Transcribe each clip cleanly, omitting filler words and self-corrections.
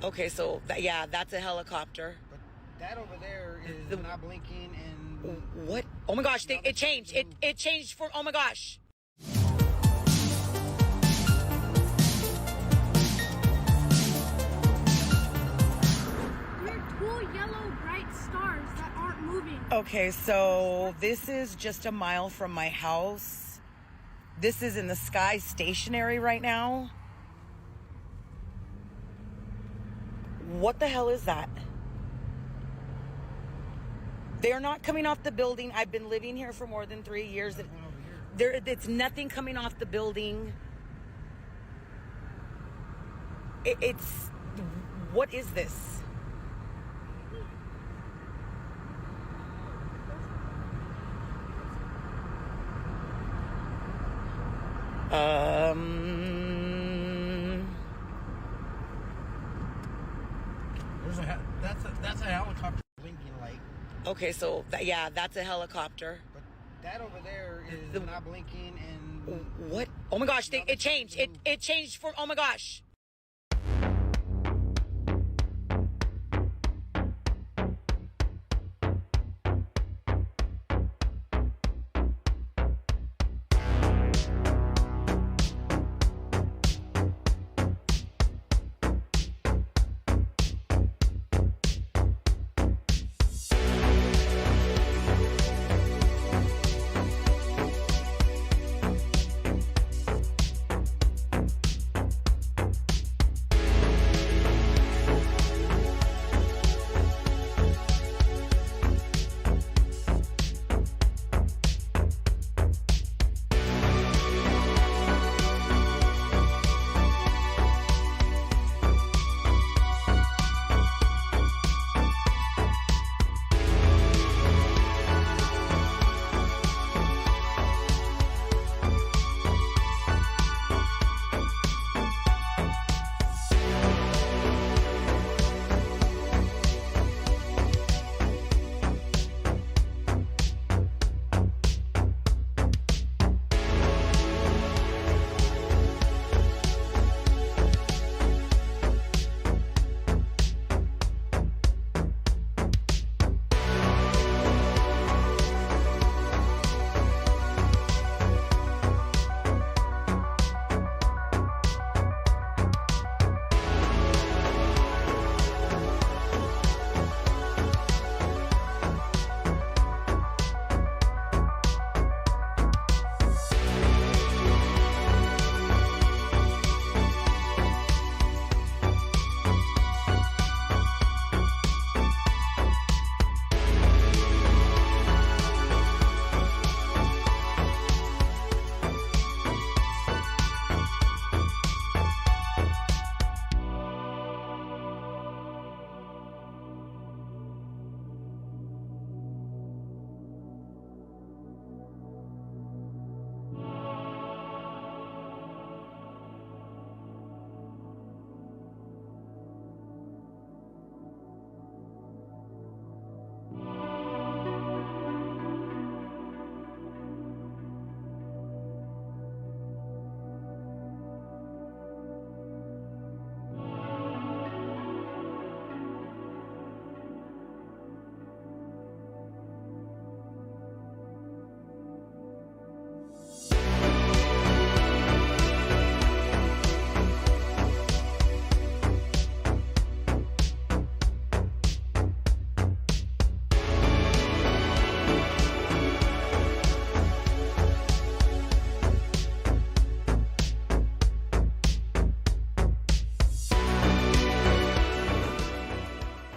Okay, so yeah, that's a helicopter. But that over there is not blinking and... What? Oh my gosh, it changed. It changed for, oh my gosh. They're two yellow bright stars that aren't moving. Okay, so this is just a mile from my house. This is in the sky, stationary right now. What the hell is that? They're not coming off the building. I've been living here for more than 3 years. It's nothing coming off the building. It's, what is this? That's a helicopter blinking like. Okay, so yeah, that's a helicopter. But that over there is not blinking and... What? Oh my gosh, it changed. It changed for, oh my gosh.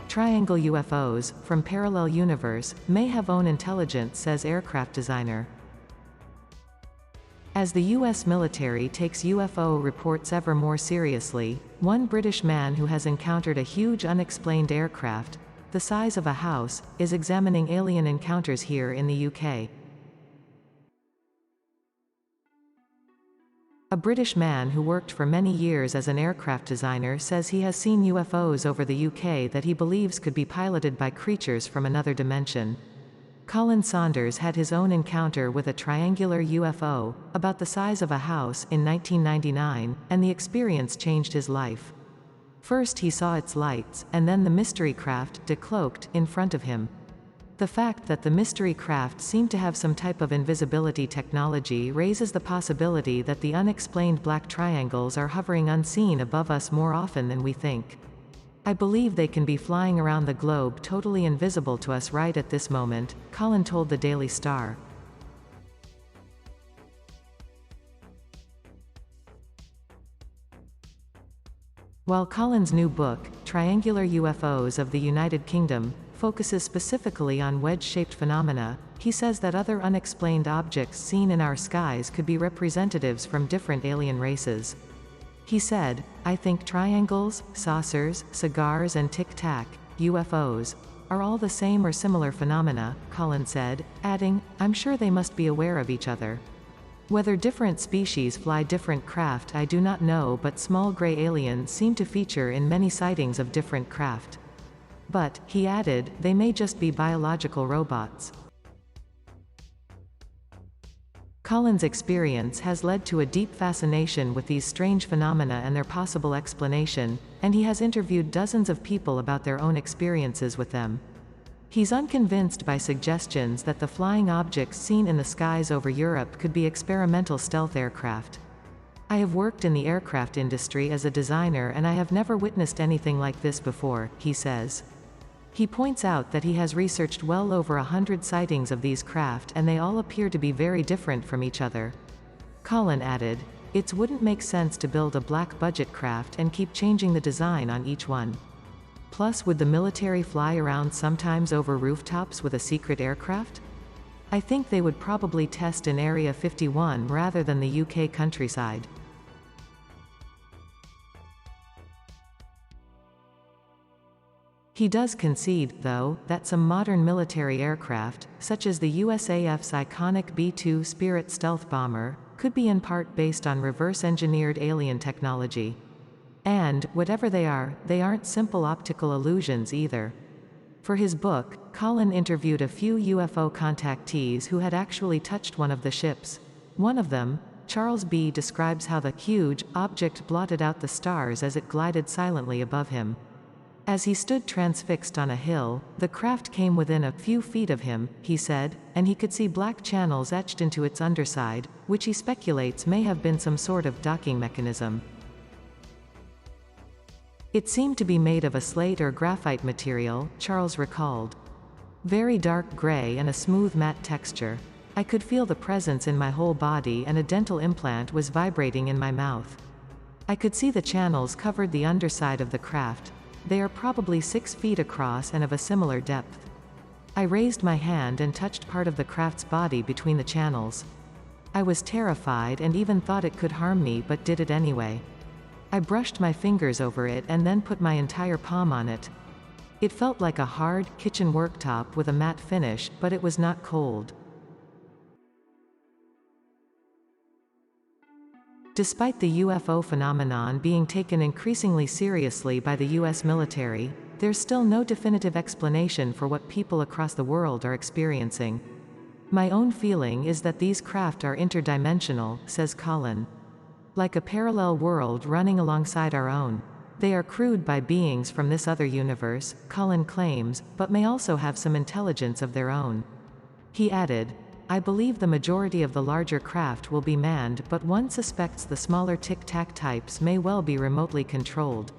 Triangle UFOs, from parallel universe, may have own intelligence, says aircraft designer. As the U.S. military takes UFO reports ever more seriously, one British man who has encountered a huge unexplained aircraft, the size of a house, is examining alien encounters here in the UK. A British man who worked for many years as an aircraft designer says he has seen UFOs over the UK that he believes could be piloted by creatures from another dimension. Colin Saunders had his own encounter with a triangular UFO, about the size of a house, in 1999, and the experience changed his life. First he saw its lights, and then the mystery craft, decloaked, in front of him. The fact that the mystery craft seemed to have some type of invisibility technology raises the possibility that the unexplained black triangles are hovering unseen above us more often than we think. I believe they can be flying around the globe totally invisible to us right at this moment, Colin told the Daily Star. While Colin's new book, Triangular UFOs of the United Kingdom, focuses specifically on wedge-shaped phenomena, he says that other unexplained objects seen in our skies could be representatives from different alien races. He said, "I think triangles, saucers, cigars and tic-tac, UFOs, are all the same or similar phenomena," Colin said, adding, "I'm sure they must be aware of each other. Whether different species fly different craft I do not know, but small gray aliens seem to feature in many sightings of different craft. But," he added, "they may just be biological robots." Colin's experience has led to a deep fascination with these strange phenomena and their possible explanation, and he has interviewed dozens of people about their own experiences with them. He's unconvinced by suggestions that the flying objects seen in the skies over Europe could be experimental stealth aircraft. "I have worked in the aircraft industry as a designer and I have never witnessed anything like this before," he says. He points out that he has researched well over 100 sightings of these craft and they all appear to be very different from each other. Colin added, "It wouldn't make sense to build a black-budget craft and keep changing the design on each one. Plus, would the military fly around sometimes over rooftops with a secret aircraft? I think they would probably test in Area 51 rather than the UK countryside." He does concede, though, that some modern military aircraft, such as the USAF's iconic B-2 Spirit stealth bomber, could be in part based on reverse-engineered alien technology. And, whatever they aren't simple optical illusions either. For his book, Colin interviewed a few UFO contactees who had actually touched one of the ships. One of them, Charles B., describes how the huge object blotted out the stars as it glided silently above him. As he stood transfixed on a hill, the craft came within a few feet of him, he said, and he could see black channels etched into its underside, which he speculates may have been some sort of docking mechanism. "It seemed to be made of a slate or graphite material," Charles recalled. "Very dark gray and a smooth matte texture. I could feel the presence in my whole body and a dental implant was vibrating in my mouth. I could see the channels covered the underside of the craft. They are probably 6 feet across and of a similar depth. I raised my hand and touched part of the craft's body between the channels. I was terrified and even thought it could harm me, but did it anyway. I brushed my fingers over it and then put my entire palm on it. It felt like a hard, kitchen worktop with a matte finish, but it was not cold." Despite the UFO phenomenon being taken increasingly seriously by the US military, there's still no definitive explanation for what people across the world are experiencing. "My own feeling is that these craft are interdimensional," says Colin. "Like a parallel world running alongside our own. They are crewed by beings from this other universe," Colin claims, "but may also have some intelligence of their own." He added, "I believe the majority of the larger craft will be manned, but one suspects the smaller tic-tac types may well be remotely controlled.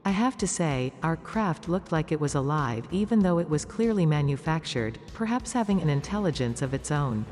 I have to say, our craft looked like it was alive even though it was clearly manufactured, perhaps having an intelligence of its own."